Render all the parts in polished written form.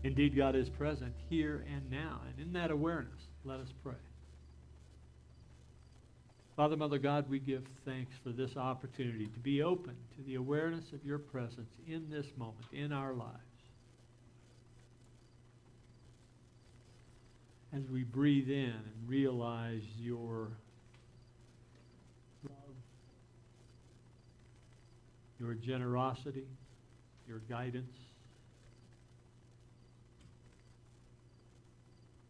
Indeed, God is present here and now. And in that awareness, let us pray. Father, Mother God, we give thanks for this opportunity to be open to the awareness of your presence in this moment, in our lives. As we breathe in and realize your love, your generosity, your guidance,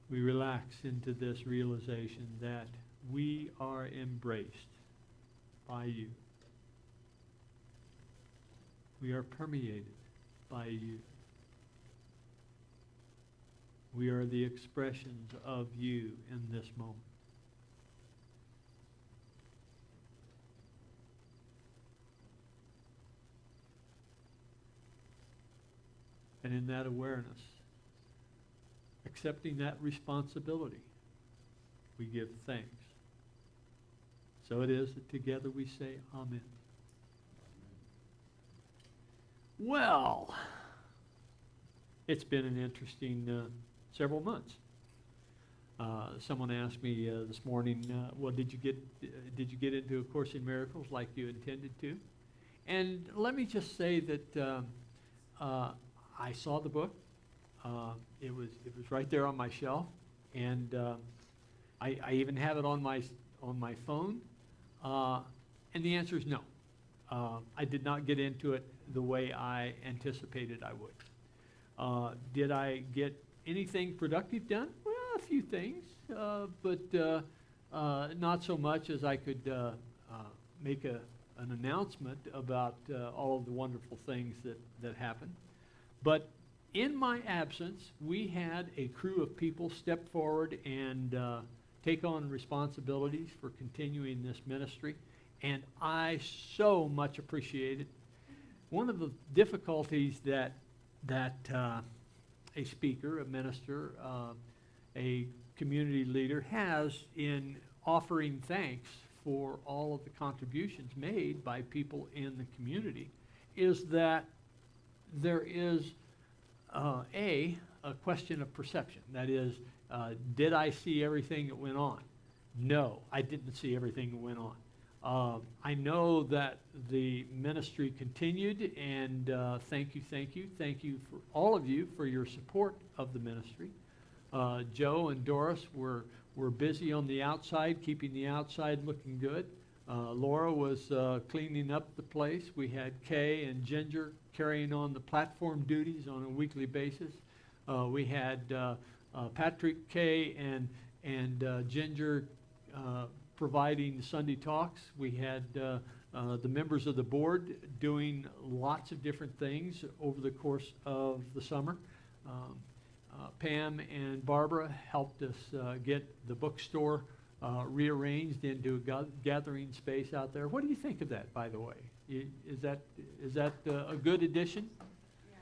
we relax into this realization that we are embraced by you. We are permeated by you. We are the expressions of you in this moment. And in that awareness, accepting that responsibility, we give thanks. So it is that together we say Amen. Well, it's been an interesting several months. Someone asked me this morning, well, did you get into A Course in Miracles like you intended to? And let me just say that I saw the book. It was right there on my shelf, and I even have it on my phone. And the answer is no. I did not get into it the way I anticipated I would. Did I get anything productive done? Well, a few things, but not so much as I could make an announcement about all of the wonderful things that happened. But in my absence, we had a crew of people step forward and take on responsibilities for continuing this ministry, and I so much appreciate it. One of the difficulties that a speaker, a minister, a community leader has in offering thanks for all of the contributions made by people in the community is that there is a question of perception. That is, did I see everything that went on? No, I didn't see everything that went on. I know that the ministry continued, and thank you for all of you for your support of the ministry. Joe and Doris were busy on the outside, keeping the outside looking good. Laura was cleaning up the place. We had Kay and Ginger carrying on the platform duties on a weekly basis. We had Patrick, Kay, and Ginger providing the Sunday talks. We had the members of the board doing lots of different things over the course of the summer. Pam and Barbara helped us get the bookstore rearranged into a gathering space out there. What do you think of that, by the way? Is that a good addition? Yeah,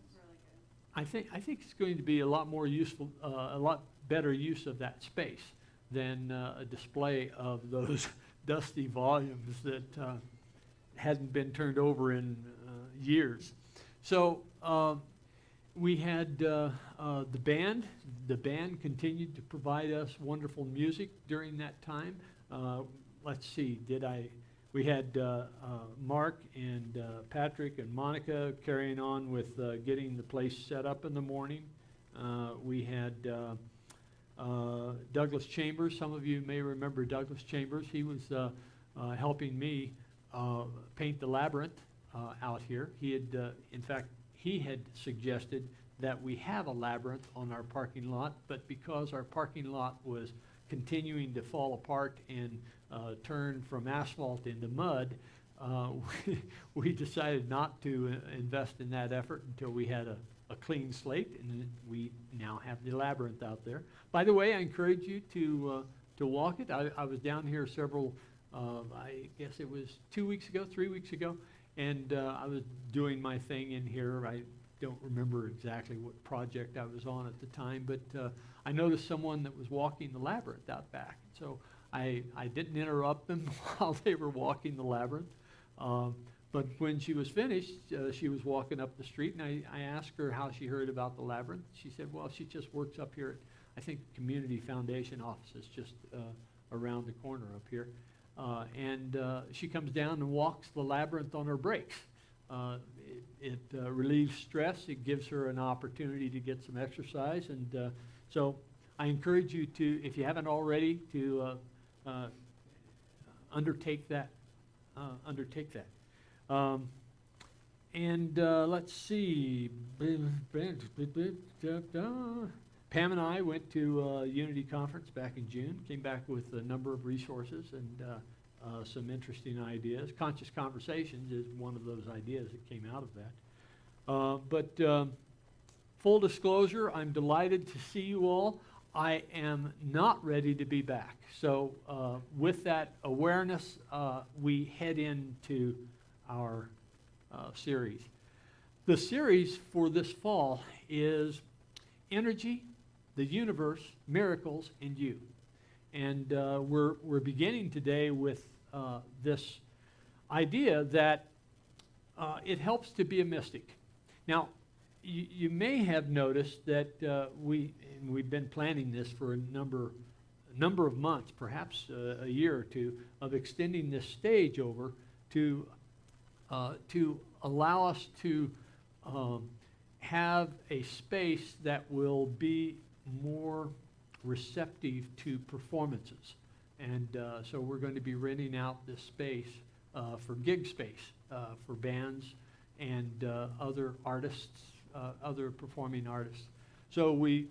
it's really good. I think it's going to be a lot more useful, a lot better use of that space than a display of those dusty volumes that hadn't been turned over in years. So we had the band. The band continued to provide us wonderful music during that time. Let's see, we had Mark and Patrick and Monica carrying on with getting the place set up in the morning. We had Douglas Chambers. Some of you may remember Douglas Chambers. He was helping me paint the labyrinth out here. He had, in fact, he had suggested that we have a labyrinth on our parking lot, but because our parking lot was continuing to fall apart and turn from asphalt into mud, we decided not to invest in that effort until we had a clean slate, and we now have the labyrinth out there. By the way, I encourage you to walk it. I was down here several, I guess it was 3 weeks ago, and I was doing my thing in here. I don't remember exactly what project I was on at the time, but I noticed someone that was walking the labyrinth out back. So I didn't interrupt them while they were walking the labyrinth, But when she was finished, she was walking up the street, and I asked her how she heard about the labyrinth. She said, well, she just works up here at, I think, Community Foundation offices just around the corner up here. And she comes down and walks the labyrinth on her breaks. It relieves stress. It gives her an opportunity to get some exercise. And so I encourage you to, if you haven't already, to undertake that. Let's see. Pam and I went to a Unity conference back in June, came back with a number of resources and some interesting ideas. Conscious Conversations is one of those ideas that came out of that. Full disclosure, I'm delighted to see you all. I am not ready to be back. So with that awareness, we head into our series. The series for this fall is Energy, the Universe, Miracles, and You. And we're beginning today with this idea that it helps to be a mystic. Now, you may have noticed that we've been planning this for a number of months, perhaps a year or two, of extending this stage over to allow us to have a space that will be more receptive to performances. And so we're going to be renting out this space for gig space for bands and other artists, other performing artists. So we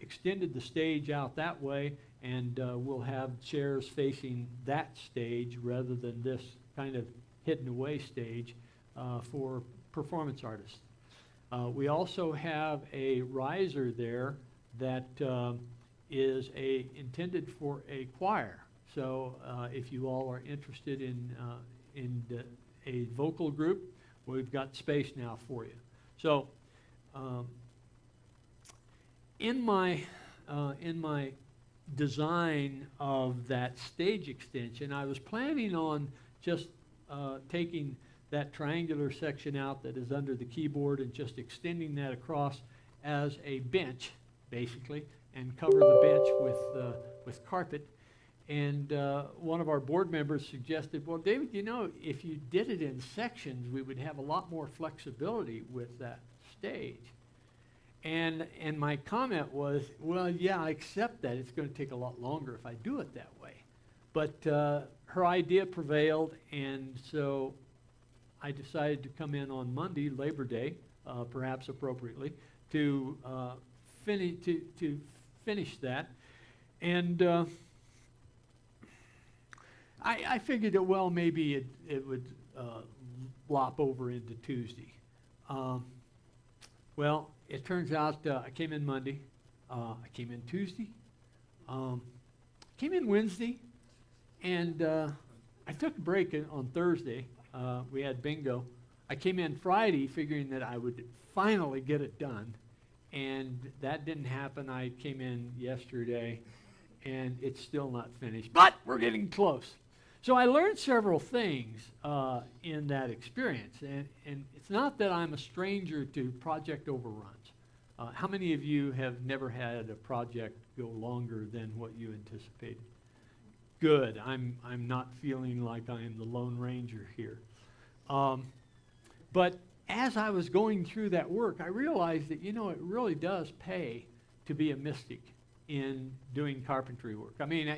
extended the stage out that way, and we'll have chairs facing that stage rather than this kind of hidden away stage for performance artists. We also have a riser there that is intended for a choir. So if you all are interested in a vocal group, we've got space now for you. So in my design of that stage extension, I was planning on just taking that triangular section out that is under the keyboard and just extending that across as a bench, basically, and cover the bench with carpet. And one of our board members suggested, well, David, you know, if you did it in sections, we would have a lot more flexibility with that stage. And my comment was, well, yeah, I accept that. It's going to take a lot longer if I do it that way. But her idea prevailed, and so I decided to come in on Monday, Labor Day, perhaps appropriately, to finish that. And I figured that, well, maybe it would lop over into Tuesday. Well, it turns out I came in Monday, I came in Tuesday, came in Wednesday, and I took a break on Thursday. We had bingo. I came in Friday figuring that I would finally get it done, and that didn't happen. I came in yesterday, and it's still not finished, but we're getting close. So I learned several things in that experience, and it's not that I'm a stranger to project overruns. How many of you have never had a project go longer than what you anticipated? Good. I'm not feeling like I am the Lone Ranger here. But as I was going through that work, I realized that, you know, it really does pay to be a mystic in doing carpentry work. I mean,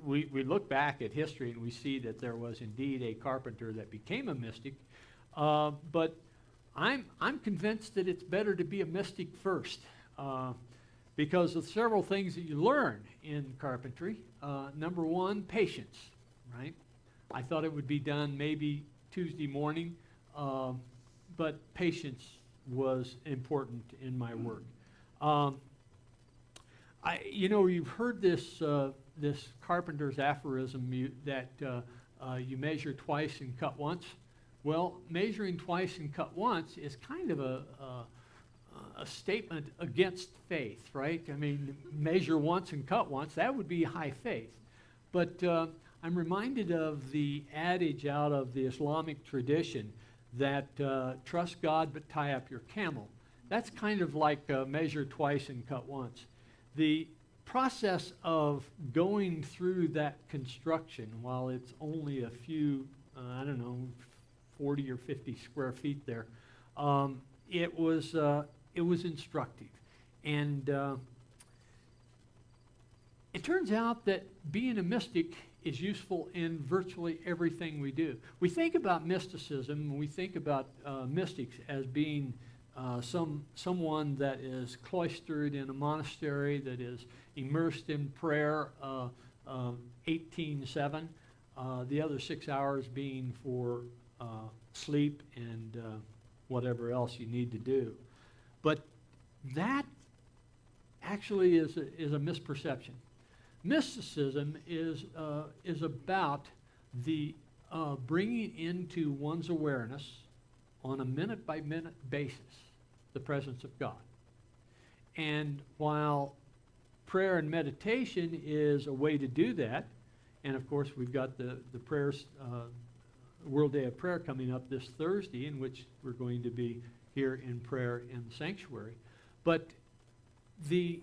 we look back at history and we see that there was indeed a carpenter that became a mystic, but I'm convinced that it's better to be a mystic first, because of several things that you learn in carpentry. Number one, patience, right? I thought it would be done maybe Tuesday morning, but patience was important in my work. You know, you've heard this carpenter's aphorism that you measure twice and cut once. Well, measuring twice and cut once is kind of a statement against faith, right? I mean, measure once and cut once, that would be high faith. But I'm reminded of the adage out of the Islamic tradition that trust God but tie up your camel. That's kind of like measure twice and cut once. The process of going through that construction, while it's only a few, 40 or 50 square feet there, it was instructive. And it turns out that being a mystic is useful in virtually everything we do. We think about mysticism, we think about mystics as being someone that is cloistered in a monastery, that is immersed in prayer 18/7, the other 6 hours being for sleep and whatever else you need to do. But that actually is a misperception. Mysticism is about the bringing into one's awareness on a minute-by-minute basis the presence of God. And while prayer and meditation is a way to do that, and of course we've got the prayers, World Day of Prayer coming up this Thursday, in which we're going to be here in prayer in the sanctuary. But the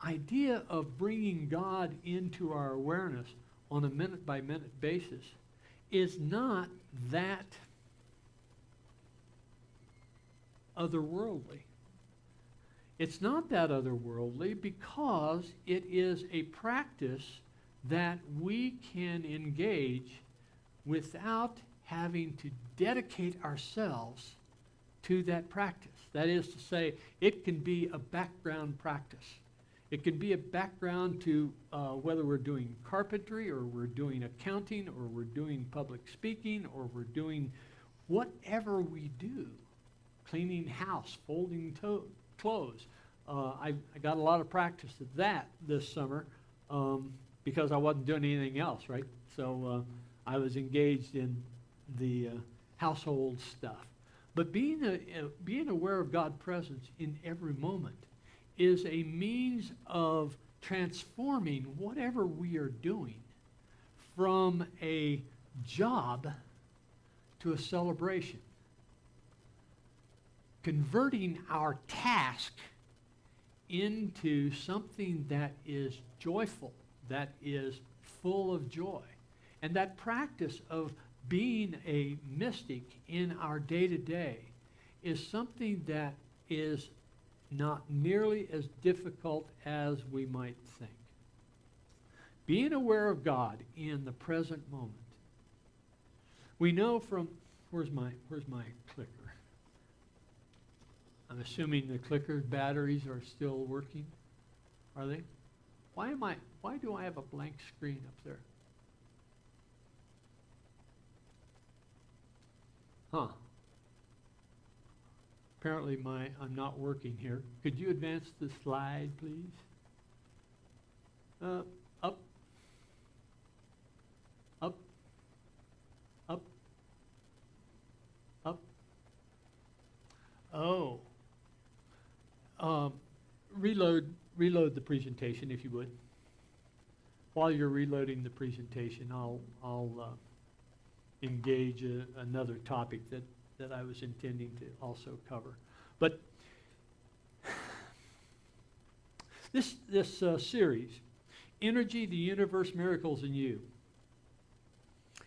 idea of bringing God into our awareness on a minute-by-minute basis is not that otherworldly. It's not that otherworldly because it is a practice that we can engage without having to dedicate ourselves to that practice. That is to say, it can be a background practice. It can be a background to whether we're doing carpentry or we're doing accounting or we're doing public speaking or we're doing whatever we do, cleaning house, folding clothes. I got a lot of practice at that this summer because I wasn't doing anything else, right? So I was engaged in the household stuff. But being aware of God's presence in every moment is a means of transforming whatever we are doing from a job to a celebration. Converting our task into something that is joyful, that is full of joy. And that practice of being a mystic in our day-to-day is something that is not nearly as difficult as we might think. Being aware of God in the present moment. We know from, where's my clicker? I'm assuming the clicker batteries are still working. Are they? Why do I have a blank screen up there? Huh. Apparently I'm not working here. Could you advance the slide, please? Up. Up. Up. Up. Oh. Reload the presentation, if you would. While you're reloading the presentation, I'll engage another topic that I was intending to also cover. But this series, Energy, the Universe, Miracles in You,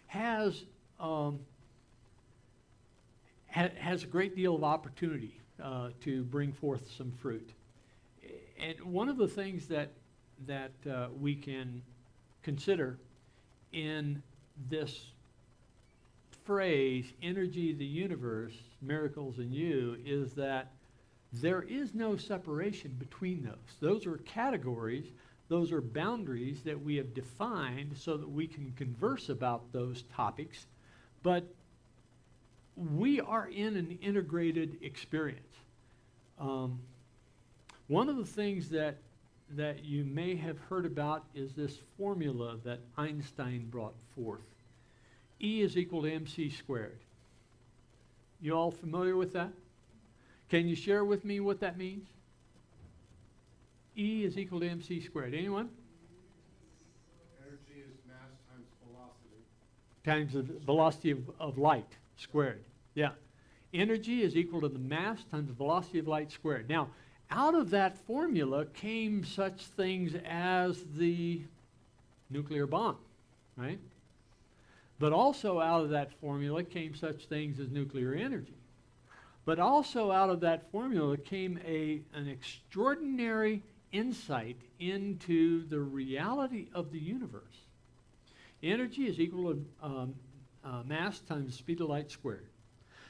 has a great deal of opportunity to bring forth some fruit. And one of the things that we can consider in this phrase, energy, the universe, miracles in you, is that there is no separation between those. Those are categories, those are boundaries that we have defined so that we can converse about those topics, but we are in an integrated experience. One of the things that you may have heard about is this formula that Einstein brought forth. E is equal to mc squared. You all familiar with that? Can you share with me what that means? E is equal to mc squared. Anyone? Energy is mass times velocity times the velocity of light squared. Yeah. Energy is equal to the mass times the velocity of light squared. Now, out of that formula came such things as the nuclear bomb, right? But also out of that formula came such things as nuclear energy. But also out of that formula came an extraordinary insight into the reality of the universe. Energy is equal to mass times the speed of light squared.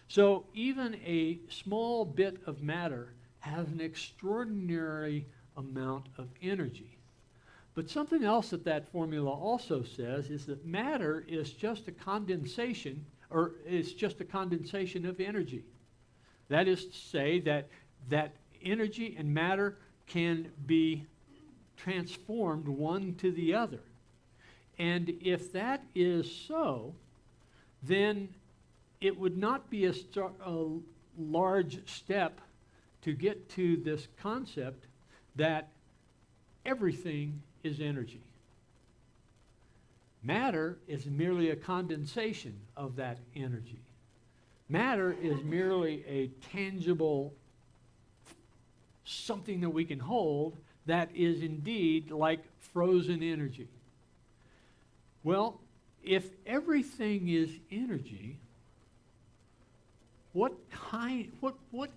So even a small bit of matter has an extraordinary amount of energy. But something else that formula also says is that matter is just a condensation, or it's just a condensation of energy. That is to say that energy and matter can be transformed one to the other. And if that is so, then it would not be a large step to get to this concept that everything is energy. Matter is merely a condensation of that energy. Matter is merely a tangible something that we can hold that is indeed like frozen energy. Well, if everything is energy, what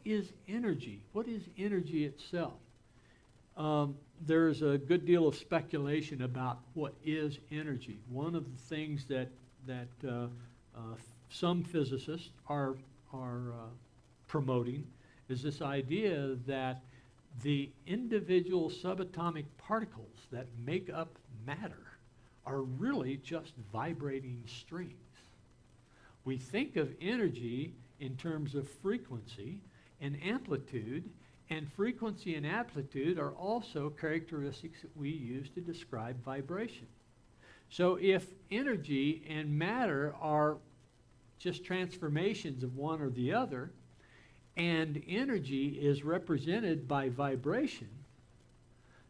is energy? What is energy itself? There's a good deal of speculation about what is energy. One of the things that some physicists are promoting is this idea that the individual subatomic particles that make up matter are really just vibrating strings. We think of energy in terms of frequency and amplitude, and frequency and amplitude are also characteristics that we use to describe vibration. So if energy and matter are just transformations of one or the other, and energy is represented by vibration,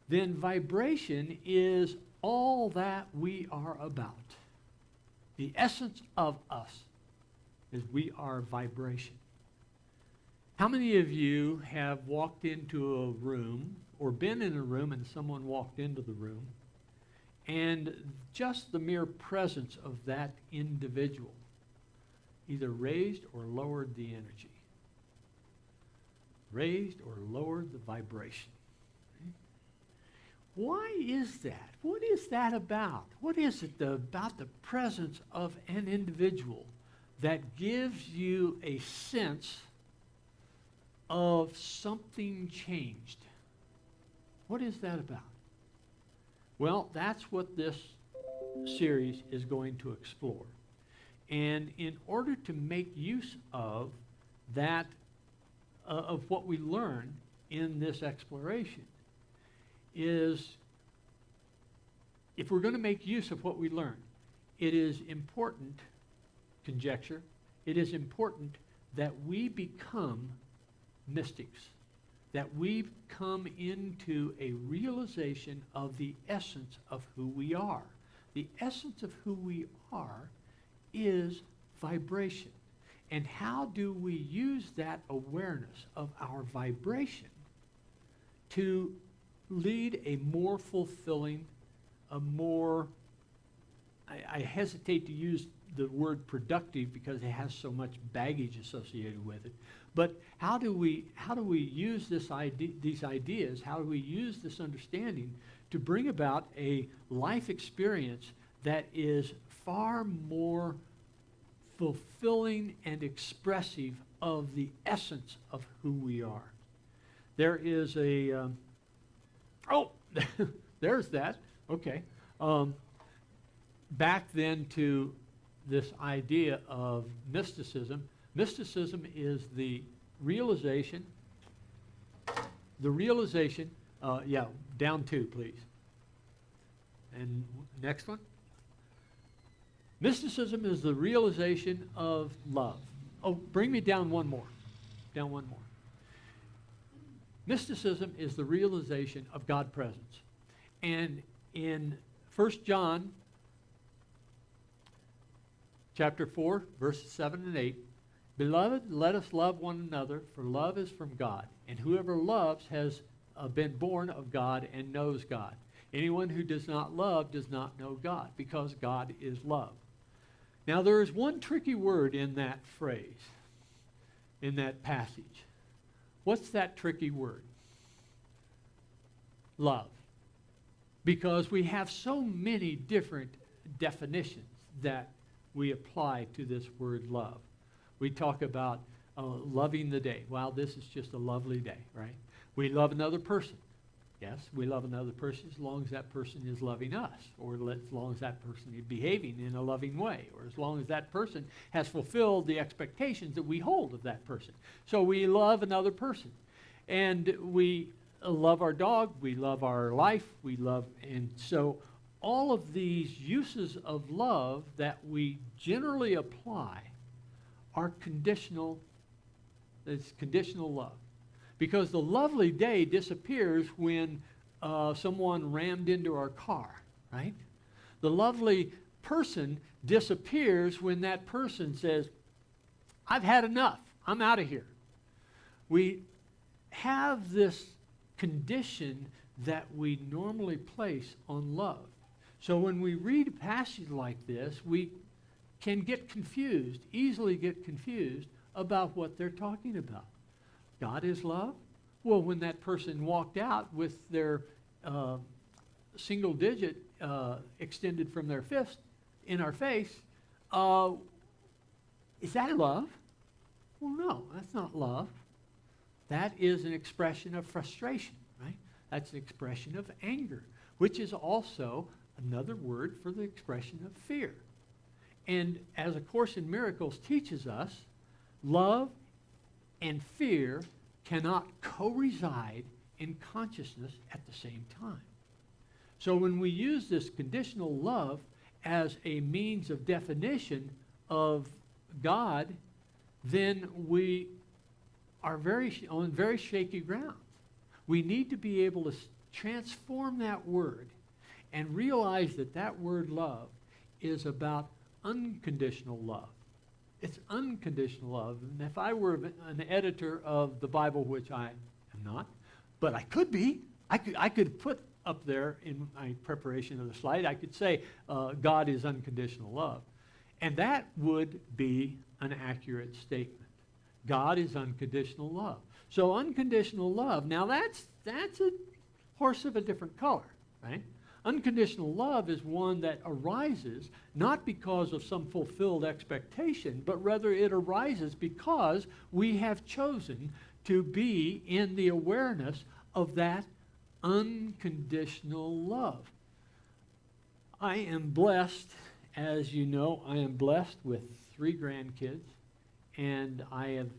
then vibration is all that we are about. The essence of us is we are vibration. How many of you have walked into a room or been in a room and someone walked into the room, and just the mere presence of that individual either raised or lowered the energy? Raised or lowered the vibration. Why is that? What is that about? What is it about the presence of an individual that gives you a sense of something changed? What is that about? Well, that's what this series is going to explore. And in order to make use of that, of what we learn in this exploration, is if we're going to make use of what we learn, it is important, conjecture, it is important that we become mystics, that we come into a realization of the essence of who we are. The essence of who we are is vibration. And how do we use that awareness of our vibration to lead a more fulfilling, a more, I hesitate to use the word productive because it has so much baggage associated with it. But how do we use these ideas, how do we use this understanding to bring about a life experience that is far more fulfilling and expressive of the essence of who we are? There is a, there's that, okay. Back then to this idea of mysticism. Mysticism is the realization, down two, please. And next one. Mysticism is the realization of love. Oh, bring me down one more. Down one more. Mysticism is the realization of God presence. And in 1 John chapter 4, verses 7 and 8. Beloved, let us love one another, for love is from God. And whoever loves has been born of God and knows God. Anyone who does not love does not know God, because God is love. Now, there is one tricky word in that phrase, in that passage. What's that tricky word? Love. Because we have so many different definitions that we apply to this word love. We talk about loving the day. Well, this is just a lovely day, right? We love another person. Yes, we love another person as long as that person is loving us, or as long as that person is behaving in a loving way, or as long as that person has fulfilled the expectations that we hold of that person. So we love another person. And we love our dog, we love our life, and so all of these uses of love that we generally apply are conditional. It's conditional love. Because the lovely day disappears when someone rammed into our car, right? The lovely person disappears when that person says, I've had enough, I'm out of here. We have this condition that we normally place on love. So when we read a passage like this, we can get confused, easily get confused about what they're talking about. God is love? Well, when that person walked out with their single digit extended from their fist in our face, is that love? Well, no, that's not love. That is an expression of frustration, right? That's an expression of anger, which is also another word for the expression of fear. And as A Course in Miracles teaches us, love and fear cannot co-reside in consciousness at the same time. So when we use this conditional love as a means of definition of God, then we are on very shaky ground. We need to be able to transform that word and realize that that word love is about unconditional love. It's unconditional love. And if I were an editor of the Bible, which I am not, but I could be, I could put up there in my preparation of the slide, I could say, God is unconditional love. And that would be an accurate statement. God is unconditional love. So unconditional love, now that's a horse of a different color, right? Unconditional love is one that arises not because of some fulfilled expectation, but rather it arises because we have chosen to be in the awareness of that unconditional love. I am blessed, as you know, I am blessed with 3 grandkids, and I have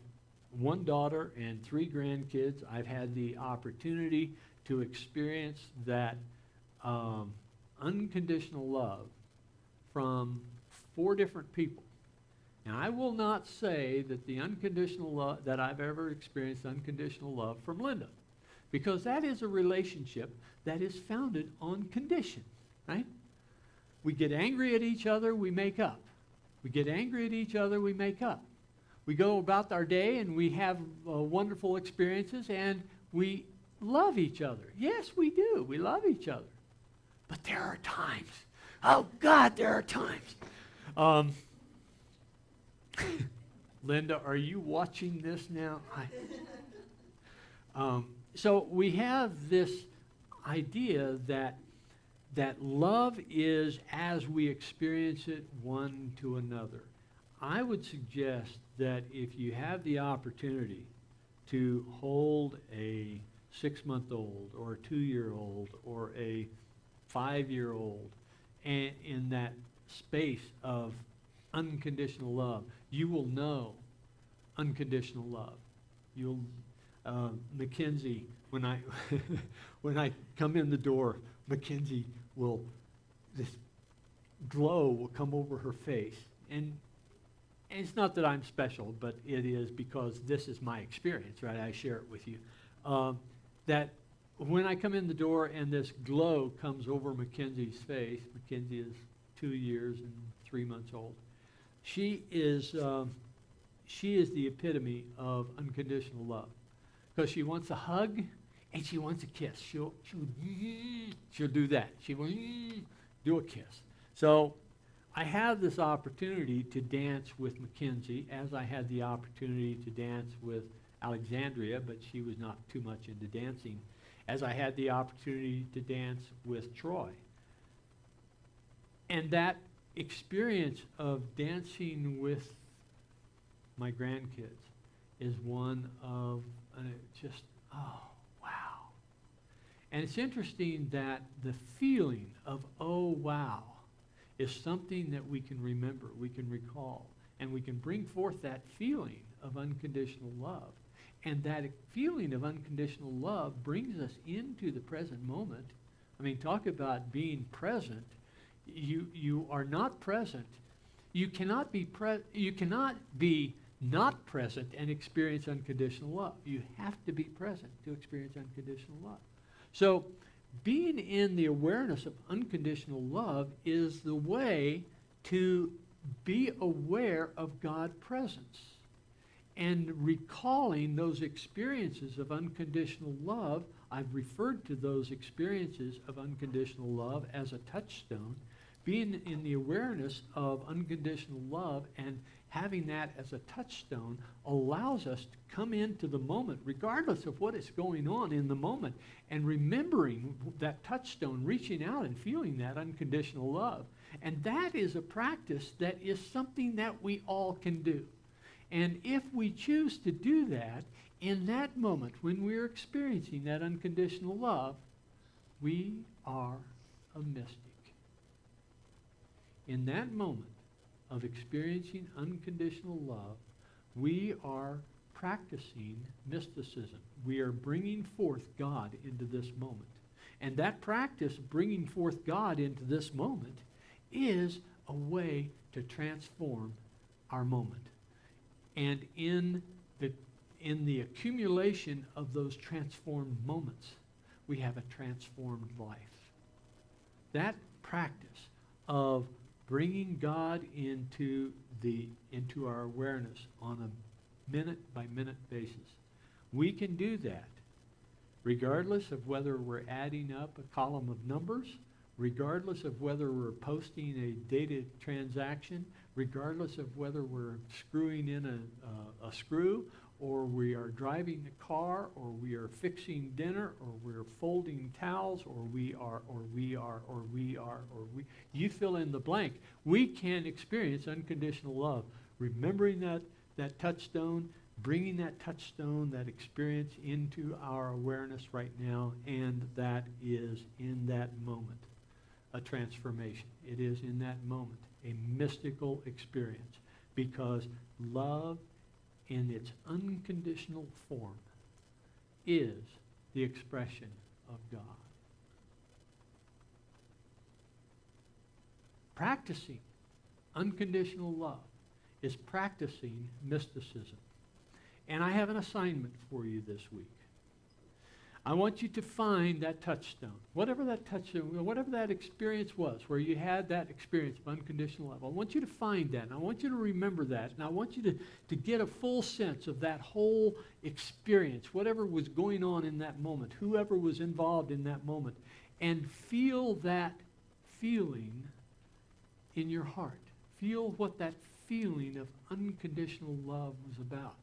1 daughter and 3 grandkids. I've had the opportunity to experience that unconditional love from 4 different people. Now, I will not say that the unconditional love that I've ever experienced unconditional love from Linda, because that is a relationship that is founded on condition, right? We get angry at each other, we make up. We get angry at each other, we make up. We go about our day and we have wonderful experiences and we love each other. Yes, we do. We love each other. But there are times. Oh, God, there are times. Linda, are you watching this now? So we have this idea that love is as we experience it one to another. I would suggest that if you have the opportunity to hold a 6-month-old or a 2-year-old or a 5-year-old and in that space of unconditional love, you will know unconditional love. You'll Mackenzie, when I when I come in the door, Mackenzie this glow will come over her face. And it's not that I'm special, but it is because this is my experience, right? I share it with you. That when I come in the door and this glow comes over Mackenzie's face, Mackenzie is 2 years and 3 months old, she is the epitome of unconditional love, because she wants a hug and she wants a kiss. She'll do that. She will do a kiss. So I have this opportunity to dance with Mackenzie, as I had the opportunity to dance with Alexandria, but she was not too much into dancing, as I had the opportunity to dance with Troy. And that experience of dancing with my grandkids is one of just, oh, wow. And it's interesting that the feeling of, oh, wow, is something that we can remember, we can recall, and we can bring forth that feeling of unconditional love. And that feeling of unconditional love brings us into the present moment. I mean, talk about being present. You are not present. You cannot be not present and experience unconditional love. You have to be present to experience unconditional love. So being in the awareness of unconditional love is the way to be aware of God's presence and recalling those experiences of unconditional love. I've referred to those experiences of unconditional love as a touchstone. Being in the awareness of unconditional love and having that as a touchstone allows us to come into the moment, regardless of what is going on in the moment, and remembering that touchstone, reaching out and feeling that unconditional love. And that is a practice that is something that we all can do. And if we choose to do that, in that moment when we're experiencing that unconditional love, we are a mystic. In that moment of experiencing unconditional love, we are practicing mysticism. We are bringing forth God into this moment. And that practice, bringing forth God into this moment, is a way to transform our moment. And in the accumulation of those transformed moments, we have a transformed life. That practice of bringing God into our awareness on a minute-by-minute basis. We can do that regardless of whether we're adding up a column of numbers, regardless of whether we're posting a data transaction, regardless of whether we're screwing in a screw, or we are driving the car, or we are fixing dinner, or we're folding towels, you fill in the blank. We can experience unconditional love. Remembering that touchstone, bringing that touchstone, that experience into our awareness right now, and that is in that moment a transformation. It is in that moment a mystical experience, because love in its unconditional form is the expression of God. Practicing unconditional love is practicing mysticism. And I have an assignment for you this week. I want you to find that touchstone, whatever that touchstone, whatever that experience was, where you had that experience of unconditional love. I want you to find that, and I want you to remember that, and I want you to get a full sense of that whole experience, whatever was going on in that moment, whoever was involved in that moment, and feel that feeling in your heart. Feel what that feeling of unconditional love was about.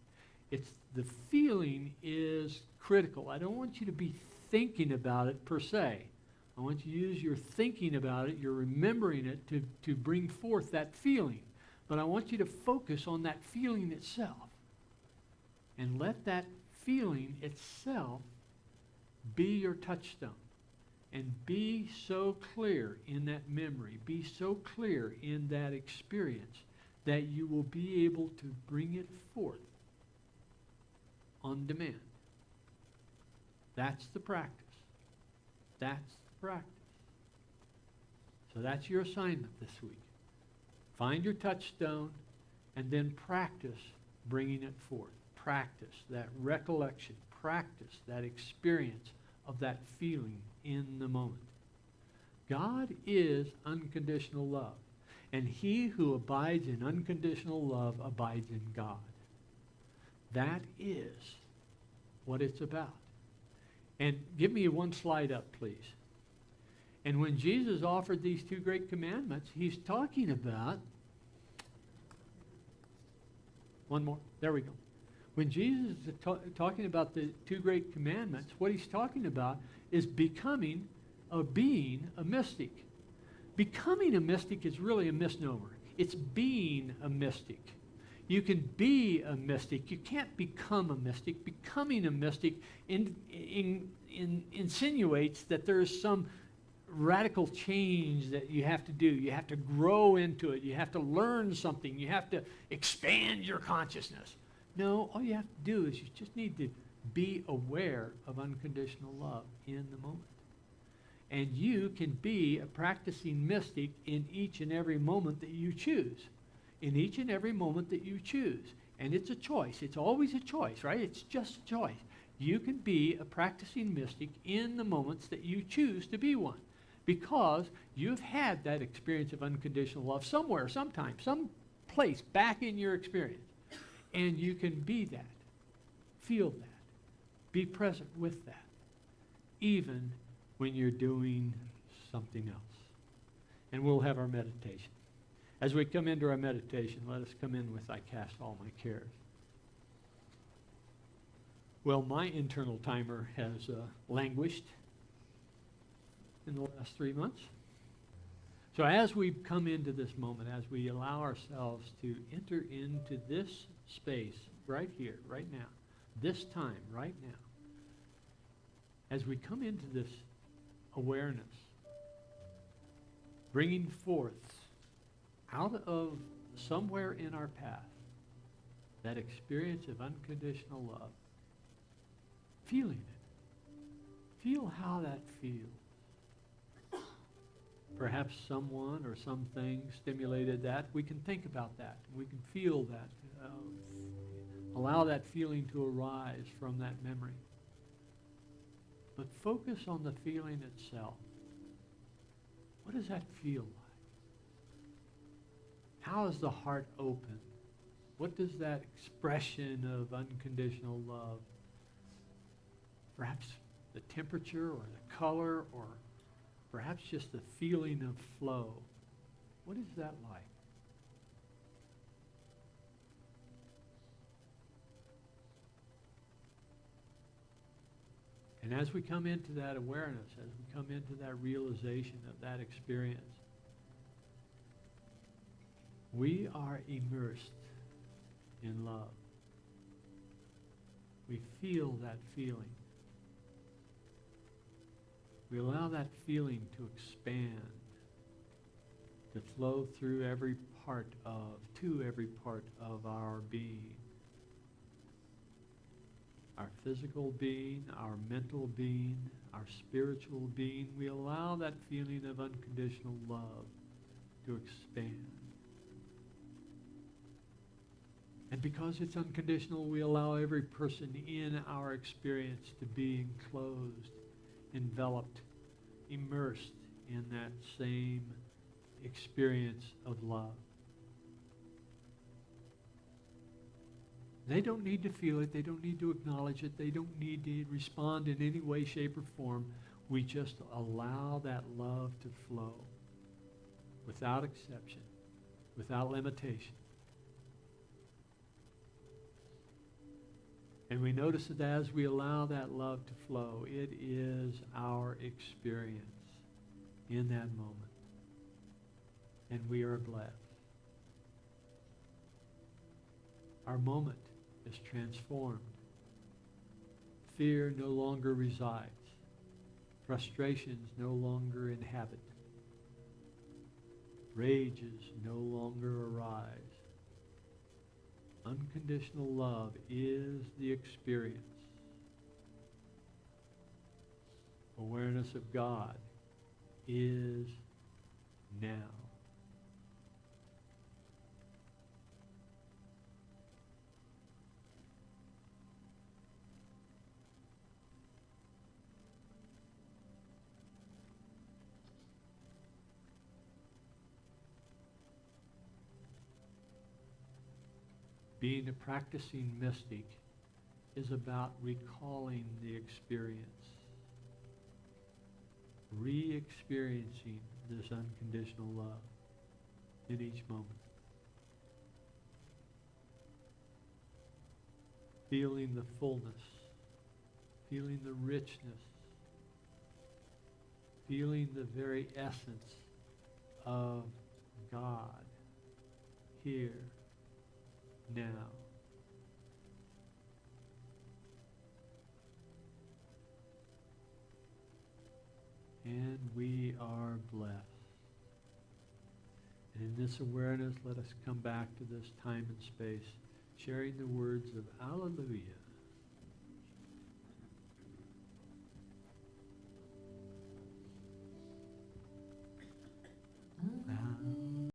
The feeling is critical. I don't want you to be thinking about it per se. I want you to use your thinking about it, your remembering it to bring forth that feeling. But I want you to focus on that feeling itself. And let that feeling itself be your touchstone. And be so clear in that memory, be so clear in that experience, that you will be able to bring it forth on demand. That's the practice. That's the practice. So that's your assignment this week. Find your touchstone and then practice bringing it forth. Practice that recollection. Practice that experience of that feeling in the moment. God is unconditional love. And he who abides in unconditional love abides in God. That is what it's about. And give me one slide up, please. And when Jesus offered these two great commandments, he's talking about, one more, there we go. When Jesus is talking about the two great commandments, what he's talking about is becoming or being a mystic. Becoming a mystic is really a misnomer. It's being a mystic. You can be a mystic. You can't become a mystic. Becoming a mystic insinuates that there is some radical change that you have to do. You have to grow into it. You have to learn something. You have to expand your consciousness. No, all you have to do is you just need to be aware of unconditional love in the moment. And you can be a practicing mystic in each and every moment that you choose. In each and every moment that you choose. And it's a choice. It's always a choice, right? It's just a choice. You can be a practicing mystic in the moments that you choose to be one. Because you've had that experience of unconditional love somewhere, sometime, some place back in your experience. And you can be that. Feel that. Be present with that. Even when you're doing something else. And we'll have our meditation. As we come into our meditation, let us come in with I cast all my cares. Well, my internal timer has languished in the last 3 months. So as we come into this moment, as we allow ourselves to enter into this space right here, right now, this time, right now, as we come into this awareness, bringing forth out of somewhere in our path that experience of unconditional love, feeling it. Feel how that feels. Perhaps someone or something stimulated that. We can think about that. We can feel that. Allow that feeling to arise from that memory. But focus on the feeling itself. What does that feel like? How is the heart open? What does that expression of unconditional love, perhaps the temperature or the color or perhaps just the feeling of flow, what is that like? And as we come into that awareness, as we come into that realization of that experience, we are immersed in love. We feel that feeling. We allow that feeling to expand, to flow through every part of, to every part of our being. Our physical being, our mental being, our spiritual being. We allow that feeling of unconditional love to expand. And because it's unconditional, we allow every person in our experience to be enclosed, enveloped, immersed in that same experience of love. They don't need to feel it. They don't need to acknowledge it. They don't need to respond in any way, shape, or form. We just allow that love to flow without exception, without limitation. And we notice that as we allow that love to flow, it is our experience in that moment. And we are blessed. Our moment is transformed. Fear no longer resides. Frustrations no longer inhabit. Rages no longer arise. Unconditional love is the experience. Awareness of God is now. Being a practicing mystic is about recalling the experience, re-experiencing this unconditional love in each moment. Feeling the fullness, feeling the richness, feeling the very essence of God here, now. And we are blessed. And in this awareness, let us come back to this time and space, sharing the words of Alleluia.